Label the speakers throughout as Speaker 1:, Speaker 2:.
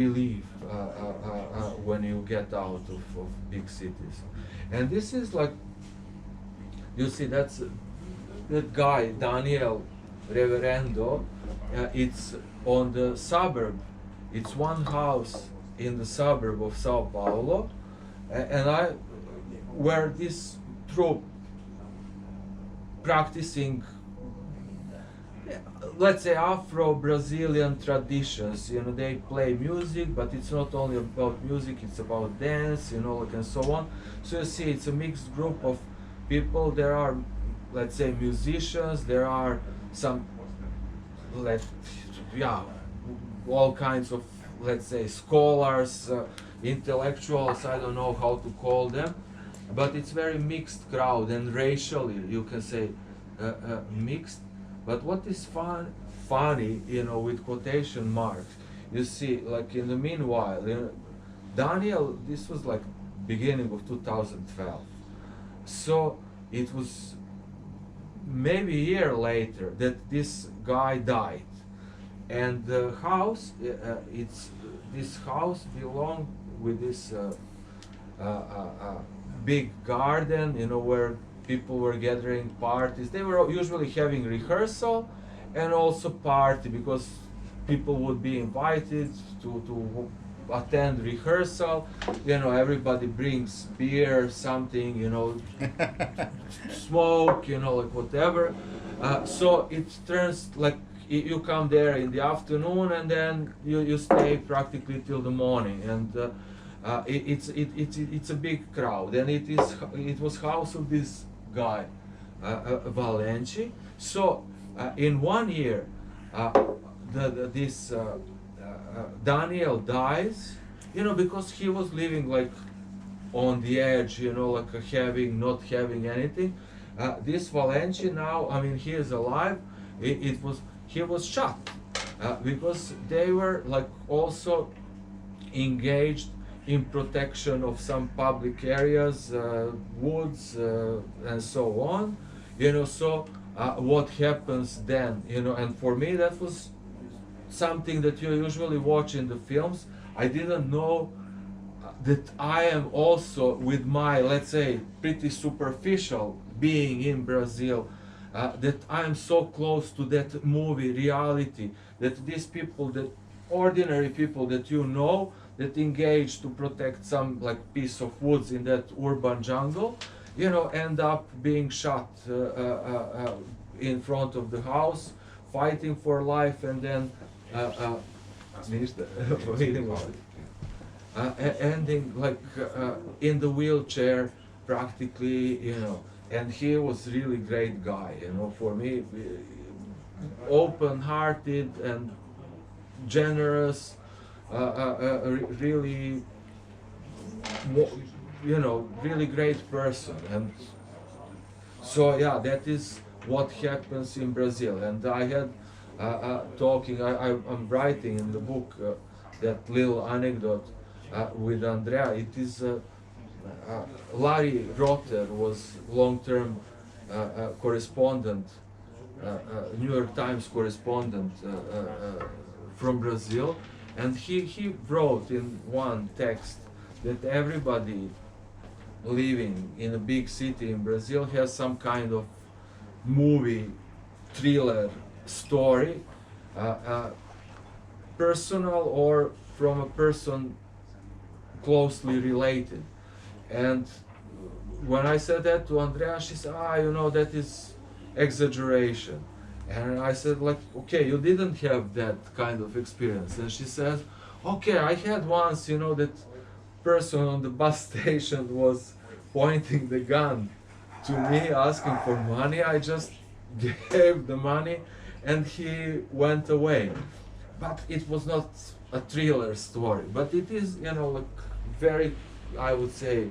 Speaker 1: relief when you get out of big cities. And this is like, you see, that's that guy, Daniel Reverendo, it's on the suburb, it's one house in the suburb of Sao Paulo, and where this troupe practicing, let's say, Afro-Brazilian traditions. You know, they play music, but it's not only about music, it's about dance, you know, like, and so on. So you see, it's a mixed group of people. There are, let's say, musicians, there are some, all kinds of, let's say, scholars, intellectuals, I don't know how to call them, but it's very mixed crowd, and racially, you can say, mixed. But what is funny, you know, with quotation marks, you see, like, in the meanwhile, you know, Daniel, this was like beginning of 2012. So it was maybe a year later that this guy died. And the house, this house belonged with this big garden, you know, where people were gathering parties. They were usually having rehearsal and also party, because people would be invited to attend rehearsal. You know, everybody brings beer, something, you know, smoke, you know, like whatever. So it turns like you come there in the afternoon, and then you stay practically till the morning. And it's a big crowd, and it was house of this guy, Valenci. So in 1 year, this Daniel dies, you know, because he was living like on the edge, you know, like not having anything. This Valenci now, I mean, he is alive. He was shot because they were like also engaged in protection of some public areas, woods, and so on, you know. So what happens then, you know, and for me that was something that you usually watch in the films. I didn't know that I am also, with my, let's say, pretty superficial being in Brazil, that I am so close to that movie reality, that these people, that ordinary people that you know, that engage to protect some like piece of woods in that urban jungle, you know, end up being shot in front of the house, fighting for life, and then ending like in the wheelchair practically, you know. And he was really great guy, you know, for me, open-hearted and generous, really, you know, really great person. And so yeah, that is what happens in Brazil. And I had I'm writing in the book that little anecdote with Andrea. It is Larry Rotter was long-term correspondent, New York Times correspondent from Brazil, and he wrote in one text that everybody living in a big city in Brazil has some kind of movie, thriller, story, personal or from a person closely related. And when I said that to Andrea, she said, you know, that is exaggeration. And I said, like, okay, you didn't have that kind of experience. And she says, okay, I had once, you know, that person on the bus station was pointing the gun to me, asking for money. I just gave the money and he went away. But it was not a thriller story, but it is, you know, like very, I would say,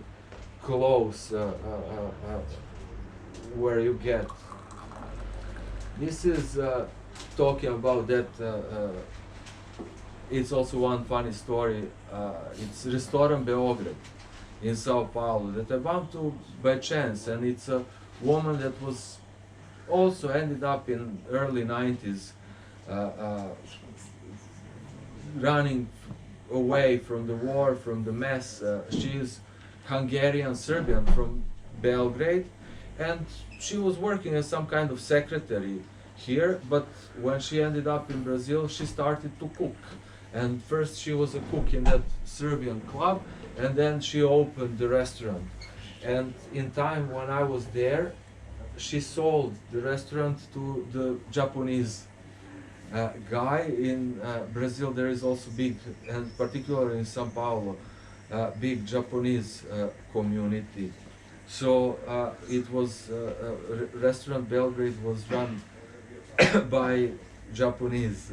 Speaker 1: close, where you get. This is talking about that. It's also one funny story. It's Restaurant Beograd in Sao Paulo that I bumped to by chance, and it's a woman that was also ended up in early 90s running away from the war, from the mess. She is Hungarian Serbian from Belgrade, and she was working as some kind of secretary here, but when she ended up in Brazil, she started to cook. And first she was a cook in that Serbian club, and then she opened the restaurant. And in time when I was there, she sold the restaurant to the Japanese guy. In Brazil there is also big, and particularly in São Paulo, big Japanese community. So it was, restaurant Belgrade was run by Japanese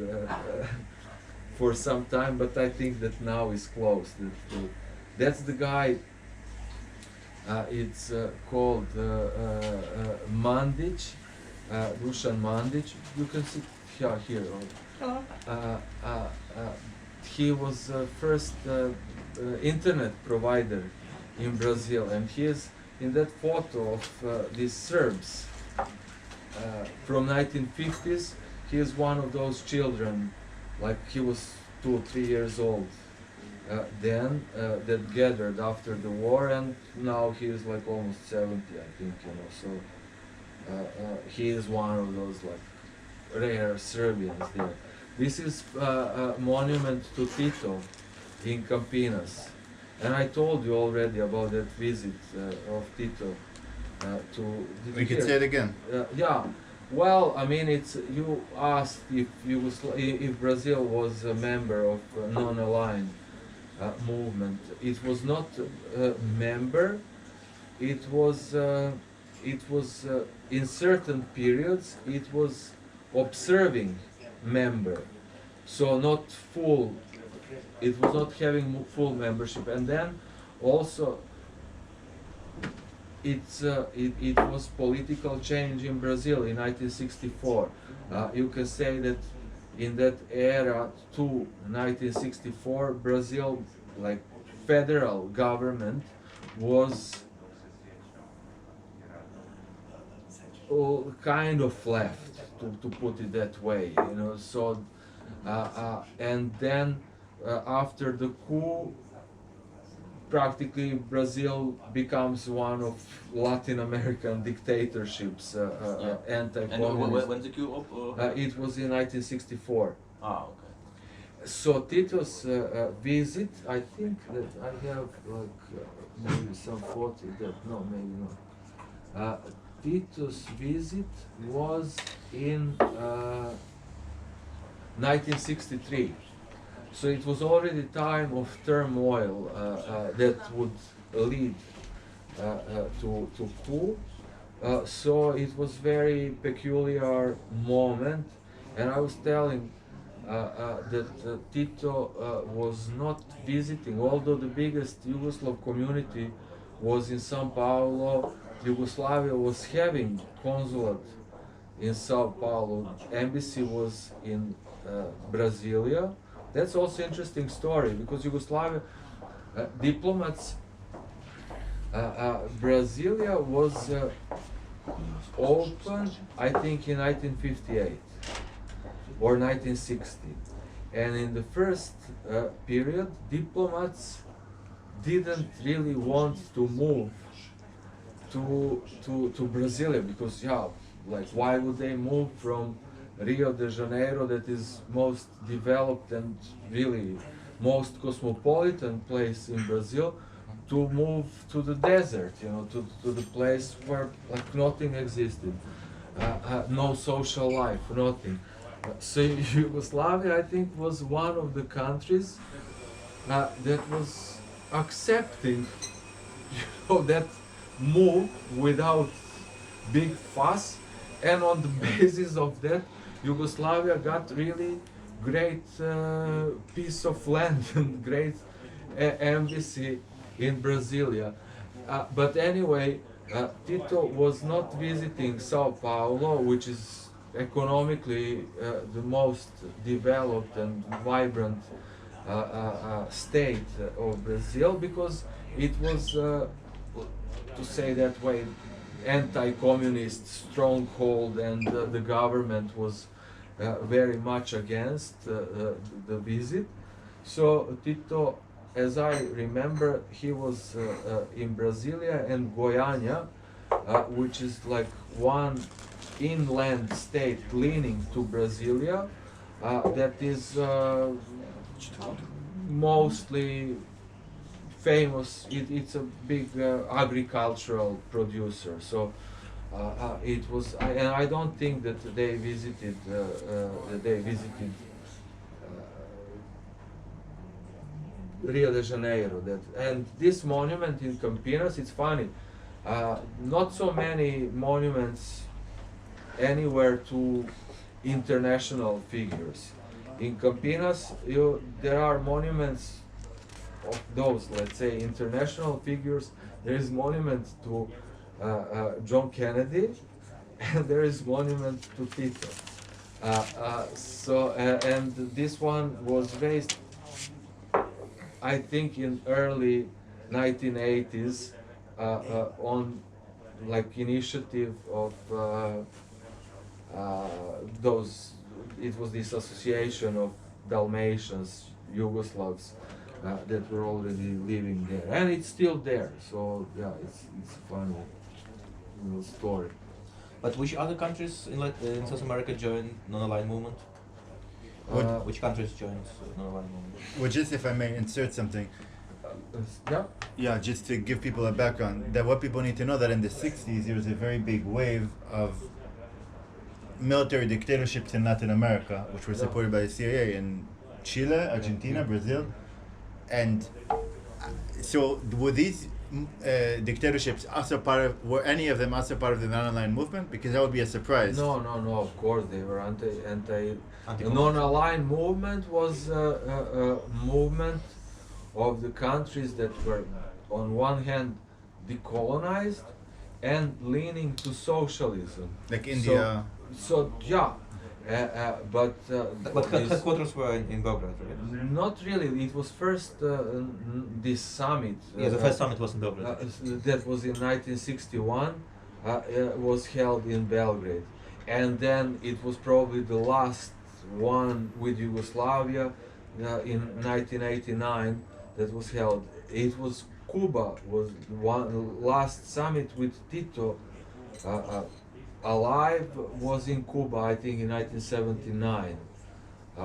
Speaker 1: for some time, but I think that now is closed. That's the guy. It's called Mandic, Dusan Mandic. You can see here.
Speaker 2: Hello.
Speaker 1: He was first internet provider in Brazil, and he is in that photo of these Serbs from 1950s. He is one of those children, like he was 2 or 3 years old then, that gathered after the war, and now he is like almost 70, I think, so he is one of those like rare Serbians there. This is a monument to Tito in Campinas, and I told you already about that visit of Tito to.
Speaker 3: We can say it again.
Speaker 1: Yeah. Well, I mean, it's, you asked if if Brazil was a member of non-aligned movement. It was not a member. It was in certain periods it was observing member, so not full. It was not having full membership, and then also it was political change in Brazil in 1964. You can say that in that era to 1964, Brazil, like federal government, was kind of left, to put it that way, So, and then after the coup, practically Brazil becomes one of Latin American dictatorships, anti-communist.
Speaker 4: And when's the coup up?
Speaker 1: It was in 1964.
Speaker 4: Okay.
Speaker 1: So Tito's visit, I think that I have like maybe some photo that, no, maybe not. Tito's visit was in 1963. So it was already time of turmoil that would lead to coup. So it was very peculiar moment, and I was telling that Tito was not visiting, although the biggest Yugoslav community was in São Paulo. Yugoslavia was having consulate in São Paulo. Embassy was in Brasilia. That's also interesting story, because Yugoslavia diplomats, Brasilia was open, I think, in 1958 or 1960, and in the first period, diplomats didn't really want to move to Brasilia, because like why would they move from Rio de Janeiro, that is most developed and really most cosmopolitan place in Brazil, to move to the desert, to the place where like nothing existed, no social life, nothing. So Yugoslavia, I think, was one of the countries that was accepting, that move without big fuss, and on the basis of that, Yugoslavia got really great piece of land and great embassy in Brasilia. But anyway, Tito was not visiting Sao Paulo, which is economically the most developed and vibrant state of Brazil, because it was, to say that way, anti-communist stronghold, and the government was very much against the visit. So Tito, as I remember, he was in Brasilia and Goiânia, which is like one inland state leaning to Brasilia, that is mostly famous. It's a big agricultural producer. So it was, and I don't think that they visited. Rio de Janeiro. And this monument in Campinas, it's funny. Not so many monuments anywhere to international figures. In Campinas, there are monuments of those, let's say, international figures. There is monument to John Kennedy, and there is monument to Tito. And this one was raised, I think, in early 1980s on like initiative of those. It was this association of Dalmatians, Yugoslavs that were already living there, and it's still there. So yeah, it's a funny little story.
Speaker 2: But which other countries in South America joined non-aligned movement? Which countries joined non-aligned movement?
Speaker 3: Well, just if I may insert something.
Speaker 1: Yeah.
Speaker 3: Yeah, just to give people a background, that what people need to know that in the 60s there was a very big wave of military dictatorships in Latin America, which were supported by the CIA in Chile, Argentina, Brazil. And so were these dictatorships also were any of them also part of the non-aligned movement? Because that would be a surprise.
Speaker 1: No, of course they were anti. The non-aligned movement was a movement of the countries that were on one hand decolonized and leaning to socialism.
Speaker 3: Like India.
Speaker 1: So yeah, but
Speaker 2: headquarters were in Belgrade, right?
Speaker 1: not really. It was first this summit.
Speaker 2: Yeah, the first summit was in Belgrade.
Speaker 1: That was in 1961. Was held in Belgrade, and then it was probably the last one with Yugoslavia in 1989 that was held. It was Cuba was one last summit with Tito alive was in Cuba, I think in 1979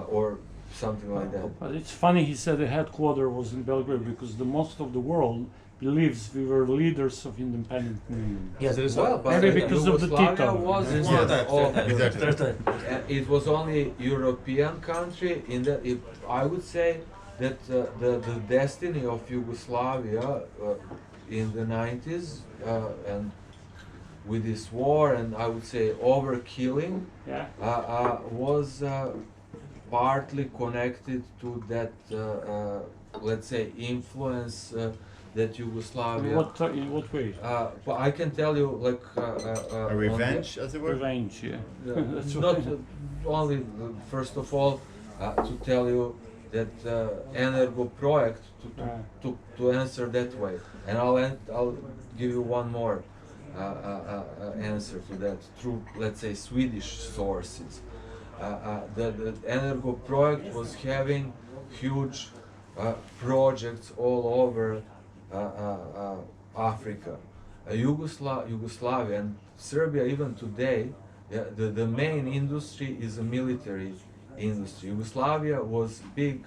Speaker 1: or something like that.
Speaker 4: But it's funny he said the headquarters was in Belgrade because the most of the world believes we were leaders of independent movement.
Speaker 2: Yes, there is
Speaker 4: maybe because of the Tito.
Speaker 1: Was it was only European country in that. I would say that the destiny of Yugoslavia in the 90s and with this war and I would say overkilling was partly connected to that let's say influence that Yugoslavia.
Speaker 4: In what way?
Speaker 1: But I can tell you like
Speaker 3: a revenge, as it were.
Speaker 4: Revenge, yeah. That's
Speaker 1: not
Speaker 4: right.
Speaker 1: only first of all to tell you that Energo project to answer that way, and I'll give you one more answer to that through, let's say, Swedish sources. The Energo project was having huge projects all over Africa, Yugoslavia and Serbia. Even today, the main industry is a military industry. Yugoslavia was big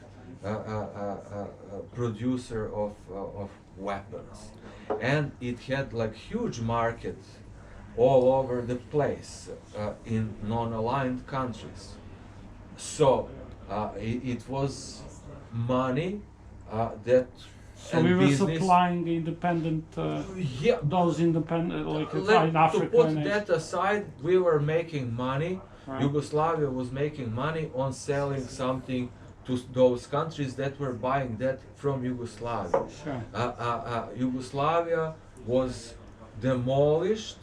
Speaker 1: producer of weapons, and it had like huge markets all over the place in non-aligned countries. So it was money that.
Speaker 4: So we were supplying independent, those independent, like in Africa.
Speaker 1: To put that aside, we were making money.
Speaker 4: Right.
Speaker 1: Yugoslavia was making money on selling something to those countries that were buying that from Yugoslavia.
Speaker 4: Sure.
Speaker 1: Yugoslavia was demolished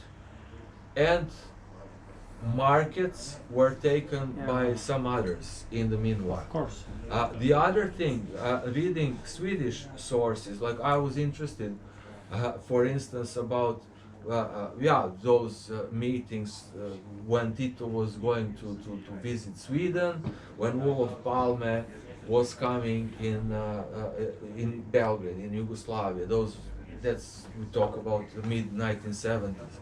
Speaker 1: and markets were taken by some others in the meanwhile.
Speaker 4: Of course.
Speaker 1: The other thing, reading Swedish sources, like I was interested, for instance, about those meetings when Tito was going to visit Sweden, when Olof Palme was coming in Belgrade, in Yugoslavia. That's we talk about the mid 1970s.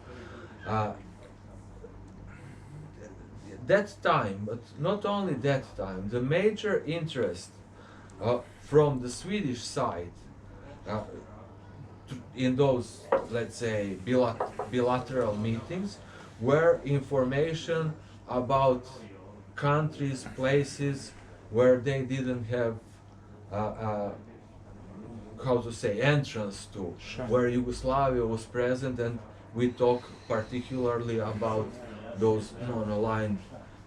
Speaker 1: That time, but not only that time, the major interest from the Swedish side in those, let's say, bilateral meetings were information about countries, places where they didn't have how to say, entrance to,
Speaker 4: Sure.
Speaker 1: where Yugoslavia was present, and we talk particularly about those non-aligned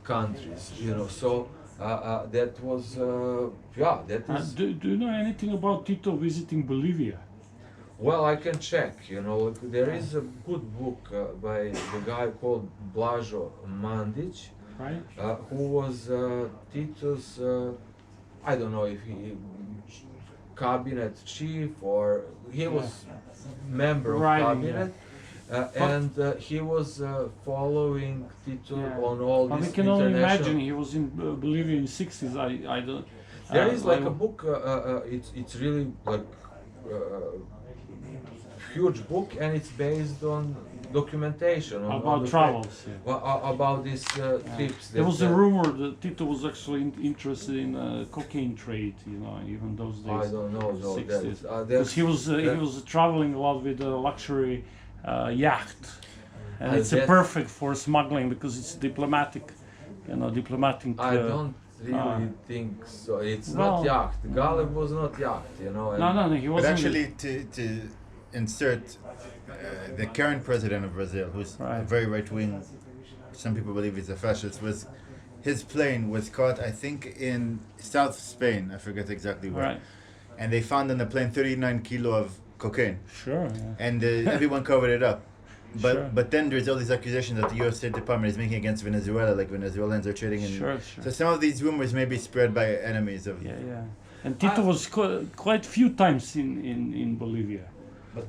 Speaker 1: countries, you know. So that was, that is.
Speaker 4: Do you know anything about Tito visiting Bolivia?
Speaker 1: Well, I can check, you know. There is a good book by the guy called Blažo Mandić,
Speaker 4: Right?
Speaker 1: who was Tito's, I don't know if he cabinet chief or he was member of
Speaker 4: Writing,
Speaker 1: cabinet, and he was following Tito
Speaker 4: Yeah.
Speaker 1: on all
Speaker 4: But we
Speaker 1: these
Speaker 4: can only
Speaker 1: international.
Speaker 4: imagine he was in Bolivia in '60s. I don't.
Speaker 1: There is like
Speaker 4: I-
Speaker 1: a book. It's really like huge book, and it's based on documentation on
Speaker 4: about
Speaker 1: the
Speaker 4: travels. Yeah.
Speaker 1: about these trips.
Speaker 4: There was
Speaker 1: that,
Speaker 4: a rumor that Tito was actually interested in cocaine trade. You know, even those
Speaker 1: I
Speaker 4: days.
Speaker 1: don't know though.
Speaker 4: 60s.
Speaker 1: That's,
Speaker 4: Because he was traveling a lot with a luxury yacht, and it's
Speaker 1: that-
Speaker 4: perfect for smuggling because it's diplomatic. You know, diplomatic.
Speaker 1: I don't really think so. It's
Speaker 4: well,
Speaker 1: not yacht. Galeb was not yacht, you know. And
Speaker 4: No, he
Speaker 3: But
Speaker 4: wasn't.
Speaker 3: actually, to insert the current president of Brazil, who's
Speaker 4: Right.
Speaker 3: very right-wing, some people believe he's a fascist, his plane was caught, I think, in South Spain, I forget exactly where.
Speaker 4: Right.
Speaker 3: And they found on the plane 39 kilo of cocaine,
Speaker 4: Sure. Yeah.
Speaker 3: and everyone covered it up.
Speaker 4: Sure.
Speaker 3: But then there's all these accusations that the U.S. State Department is making against Venezuela, like Venezuelans are trading in.
Speaker 4: Sure.
Speaker 3: So some of these rumors may be spread by enemies of.
Speaker 4: Yeah. And Tito was quite few times in Bolivia.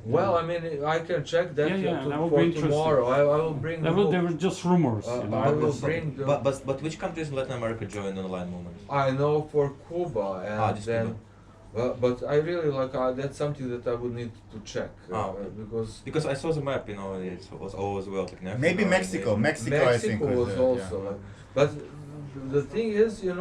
Speaker 1: well, I mean, I can check that
Speaker 4: that would
Speaker 1: for
Speaker 4: be interesting.
Speaker 1: tomorrow. I will bring the
Speaker 4: They
Speaker 1: book.
Speaker 4: were just rumors. You know.
Speaker 1: I will
Speaker 2: So-
Speaker 1: bring the.
Speaker 2: But which countries in Latin America joined non-aligned movement?
Speaker 1: I know for Cuba, and
Speaker 2: just
Speaker 1: then.
Speaker 2: Cuba.
Speaker 1: But I really like that's something that I would need to check
Speaker 2: Okay.
Speaker 1: because
Speaker 2: Because I saw the map, you know, it was always well taken.
Speaker 3: Maybe Mexico. Mexico, I think,
Speaker 1: Mexico was
Speaker 3: yeah.
Speaker 1: also like. But the thing is, you know.